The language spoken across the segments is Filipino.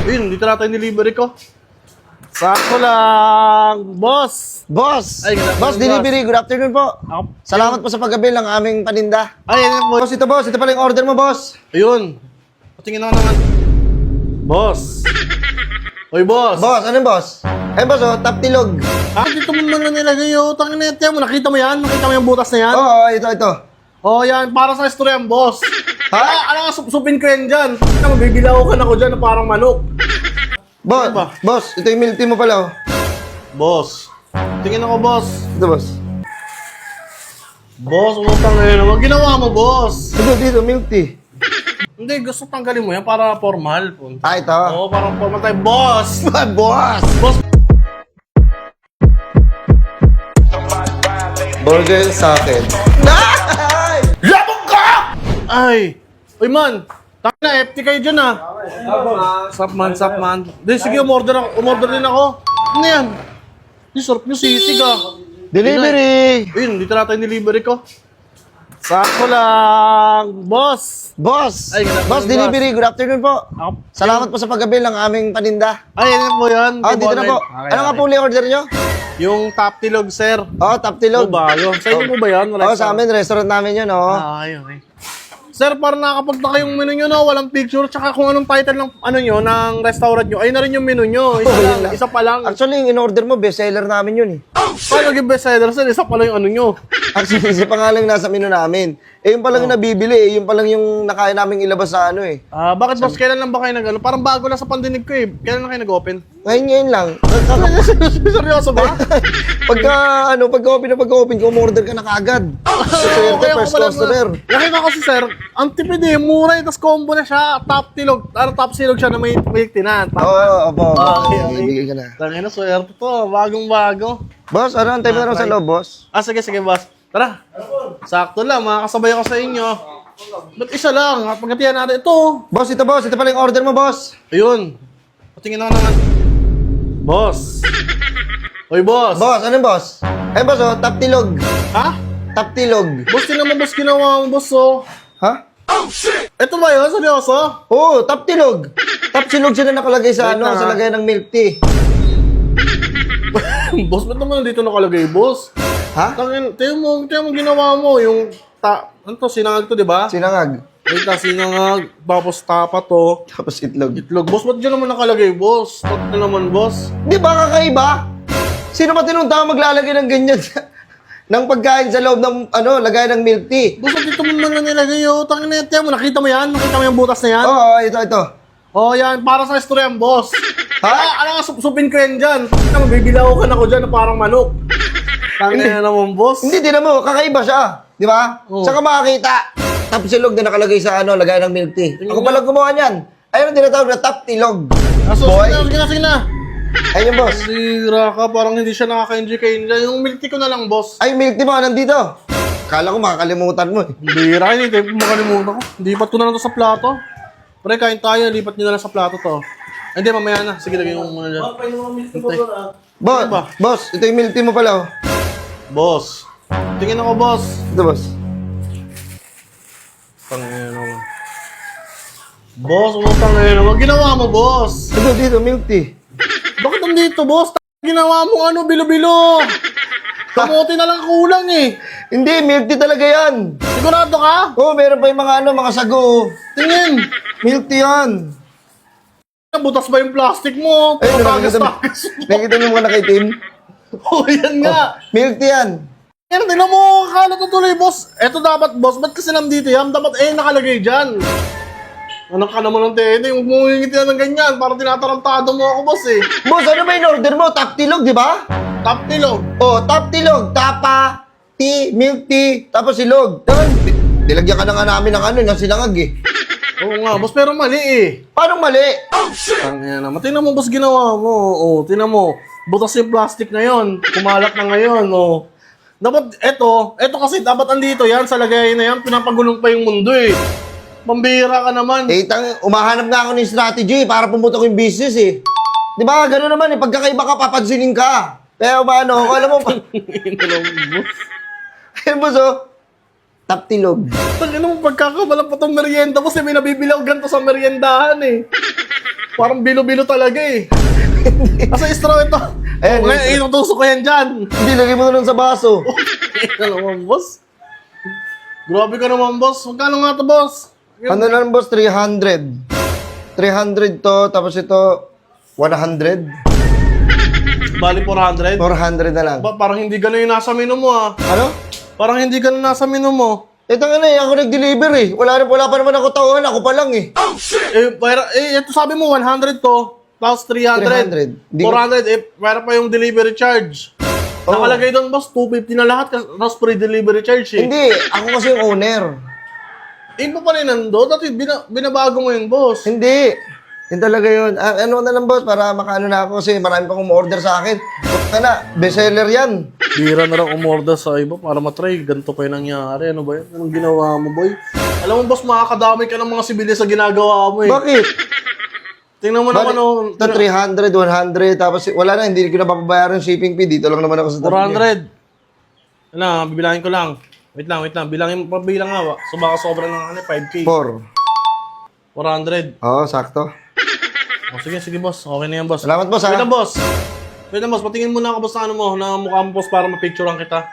Ayun, dito natin yung delivery ko. Sakto lang, boss. Boss! Ay, good afternoon, Boss, delivery. Good afternoon po. Salamat po sa paggabil ng aming paninda. Ay, ayun, boss. Boss. Ito pala yung order mo, boss. Ayun. Patingin ako naman. Boss. Oy, boss. Boss, ano yung boss? Boss, top tilog. Dito mo naman nilagay yung tangin na yan mo. Nakita mo yan? Nakita mo yung butas na yan? Oo, ito. Oh, yan. Para sa istorya yan, boss. Ha? Ano nga, supin ko yan dyan. Mabibilaw ka na ko dyan na parang manok. Boss, Ano ba? boss, ito yung milk tea mo pala, oh. Boss. Tingin ako, boss. Ito, boss. Boss, umutang ngayon. Ang ginawa mo, boss. Dito, milk tea. Hindi, gusto tanggalin mo yan para formal. Ito. Oo, parang formal tayo. Boss! Boss! Boss! Burger sa akin. Ay! Labog ka! Ay! Uy, man! Taka na, FT kayo dyan, ah. Sup, man. Di, sige, umorder din ako. Ano yan? Di, sarap nyo sisig, ah. Delivery! Ayun, dito natin yung delivery ko. Sakto lang, boss. Boss! Ay, good afternoon, Boss, delivery. Good afternoon po. Salamat po sa paggabil ng aming paninda. Ay, ano po yan? Dito na po. Ano nga po ulit order nyo? Yung top tilog, sir. Top tilog. Bago. Sa inyo po ba yan? Sa amin, restaurant namin yun, oh. Ay. Sir, parang nakakapagta kayong menu nyo, no? Walang picture, tsaka kung anong title ng ano nyo, ng restaurant nyo. Ayun na rin yung menu nyo. Isa pa lang. Actually, yung in-order mo, bestseller namin yun, eh. Paano yung bestseller, sir? Isa pa lang yung ano nyo. Actually, isa pa nga lang nasa menu namin. Yung pa lang yung nabibili, eh. Yung pa lang yung nakaya naming ilabas sa ano, eh. Bakit boss, kailan lang ba kayo nag-ano? Parang bago lang sa pandinig ko, eh. Kailan lang kayo nag-open? Ngayon lang. Seryoso ba? Pagka-open ko, umorder ka na kaagad. Swerte, first customer. Nakita ko si sir, ang tipid eh, mura eh, tapos combo na siya, top tilog, top silog siya na may milk tea na. Oo, opo. Okay. Ibigay ka na. Tangina, swerte to, bagong-bago. Boss, ano ang time na rin sa loob, boss? Sige, boss. Tara. Sakto lang, makakasabay ako sa inyo. Ba't isa lang? Pagkatiyan natin ito. Boss, ito pala yung order mo, boss. Ayun. Patingin ako naman. Boss. Oy, boss. Boss, ano yung boss? Boss, top tilog. Ha? Top tilog. Boss, naman boss ginawa mo, boss, oh. Ha? Ito ba yun? Seryoso? Oo, top tilog. Top tilog siya na nakalagay sa Wait na, sa lagay ng milk tea. Boss, ba't naman dito nakalagay, boss? Ha? Tingnan mo ginawa mo, yung ano to, sinangag to, di ba? Sinangag. Wait na, sinangag, tapos tapa to, Tapos itlog. itlog. Boss, ba't dyan naman nakalagay, boss? Ba't na naman, boss? Di ba kakaiba? Sino ba tinunta maglalagay ng ganyan ng pagkain sa loob ng lagay ng milk tea? Boss, ba't dito mo naman nilagay yung tangin na yan mo? Nakita mo yan? Nakita mo yung butas na yan? Oo, ito. Oh, yan, para sa istorya yan, boss. Ha? Ano nga, supin ko yan dyan. Mabibilaw ka na ko dyan na parang manok. Tangin na naman, boss. Hindi, tinan mo, kakaiba siya. Di ba? Oo. Saka makakita. Top silog na nakalagay sa lagay ng milk tea. Ako pala gumawa niyan. Ayun ang tinatawag na top tilog. Boy. Sige na. Ayun yung boss. Sira ka, parang hindi siya nakaka-enjoy kayo. Yung milk tea ko na lang, boss. Ay, milk tea mo, nandito. Kala ko makakalimutan mo, eh. Bira, hindi tayo makalimutan ko. Lipat ko na lang to sa plato. Pre, kain tayo, lipat nyo na lang sa plato to. Ay, hindi, mamaya na. Sige, lagay mo muna dyan. Boss, ito yung milk tea mo pala, oh. Boss. Tingin ako, boss. Ito, boss. Tangin naman. Boss, umutang ngayon naman. Ginawa mo, boss. Dito, milk tea. Bakit nandito, boss? Ginawa mo bilo-bilo. Kamote na lang kulang eh. Hindi, milk tea talaga yan. Sigurado ka? Oo, meron pa yung mga sago. Tingin. Milk tea yan. Butas ba yung plastic mo? Ay, Tagas-tagas mo. nakita mo mga nakaitim? Oh, yan nga. Milk tea yan. Yan, tingnan mo, kalat na tuloy, boss. Eto dapat, boss. Ba't kasi nandito yan? Dapat, nakalagay dyan. Anak ka naman ng tete. Huwag mo hingiti na ng ganyan. Parang tinatarantado mo ako, boss, eh. Boss, ano ba yung order mo? Top tilog, di ba? Top tilog. Oh, top tilog. Tapa, tea, milk tea, tapos silog. Nilagyan ka na nga namin ng sinangag, eh. Oo nga, boss, pero mali, eh. Paano mali? Tangina naman. Tingnan mo, boss, ginawa mo. Oh, tingnan mo. Butas yung plastic na yon. Kumalat na ngayon, oh. Dapat, eto kasi dapat andito yan, sa lagay na yan, pinapagulong pa yung mundo, eh. Pambira ka naman. Umahanap nga ako ng strategy para pumutok yung business, eh. Di ba? Gano'n naman, eh. Pagkakaiba ka, papansinin ka. Kaya alam mo, ayun, boss, oh. Top tilog. Tangina mo, pagkakabalang pa itong merienda, boss, may nabibilaw ganito sa meriendahan, eh. Parang bilo-bilo talaga eh. Asa straw ito? Ayan, Oh, ngayon, itutusok ko yan dyan. Hindi, lagay mo na lang sa baso. Ano naman, boss? Grabe ka naman, boss. Magkano nga to, boss? Ano na lang, boss? 300. 300 to, tapos ito, 100. Bali 400? 400 na lang. Parang hindi ganun yung nasa menu mo ah. Ano? Parang hindi ganun nasa menu mo. Ito nga na eh, ako nag-deliver eh. Wala pa naman ako tauhan, ako pa lang eh. Ito sabi mo 100 to, tapos 300. 300. Di ko- 400, mayroon pa yung delivery charge. Nakalagay doon, boss, 250 na lahat, tapos free delivery charge eh. Hindi, ako kasi yung owner. Iba pa rin nando, dati binabago mo yun, boss. Hindi. Yun talaga yun. Ano na lang boss, para makaano na ako kasi marami pang umorder sa akin. Puta na, bestseller yan. Bira na lang umorder sa iba para matry. Ganito pa yung nangyari. Ano ba yun? Anong ginawa mo, boy? Alam mo, boss, makakadamay ka ng mga sibilya sa ginagawa mo eh. Bakit? Tingnan mo naman, oh. Ito 300, 100, tapos wala na, hindi ko na papabayaran yung shipping fee. Dito lang naman ako sa 400. Ano, bibilangin ko lang. Wait lang. Pabilang nga. So baka sobra ng 5K. 4. 400. Oo, sakto. Oh, sige, boss. Okay na yan, boss. Salamat, boss, ha? Wait lang, boss. Patingin muna ako, boss, na ano mo, na mukha mo, boss, para mapicturean kita.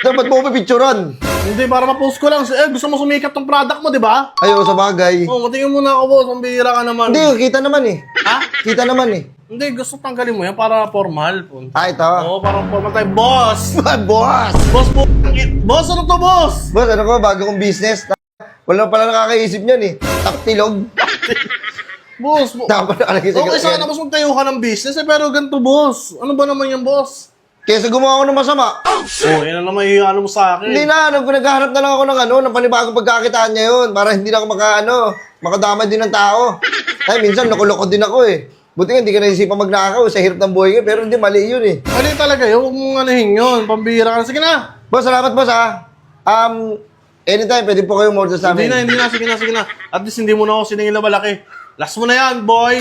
Dapat mo pipicturan. Hindi, para ma-post ko lang. Gusto mo sumikat tong product mo, di ba? Ayaw, sa bagay. Oh, patingin muna ako, boss. Ang bihira ka naman. Hindi, kita naman eh. Ha? Kita naman eh. Hindi, gusto tanggalin mo yan para formal. Ito. Oo, parang formal tayo. Boss! Boss! Boss, boss, ano to, boss? Boss, ano ko, bago kong business. Wala pala nakakaisip niyan eh. Taptilog. Boss, Dapat nakalagay sa okay, sana, boss, magtayo ka ng business, pero ganito, boss. Ano ba naman yan, boss? Kesa gumawa ako ng masama. Oh, yan na naman yung ano mo sa akin. Hindi na, naghanap na lang ako ng panibagong pagkakitaan niya yun. Para hindi na ako makadama din ng tao. Ay, minsan nakuloko din ako eh. Buti nga, hindi ka naisipan magnakaw sa hirap ng buhay ko. Pero hindi, mali yun eh. Mali talaga yun. Huwag mong anuhin yun. Pambira ka na. Sige na. Boss, salamat boss ha. Anytime, pwede po kayong order sa amin. Hindi na. Sige na. At least hindi mo na ako siningil na malaki. Last mo na yan, boy.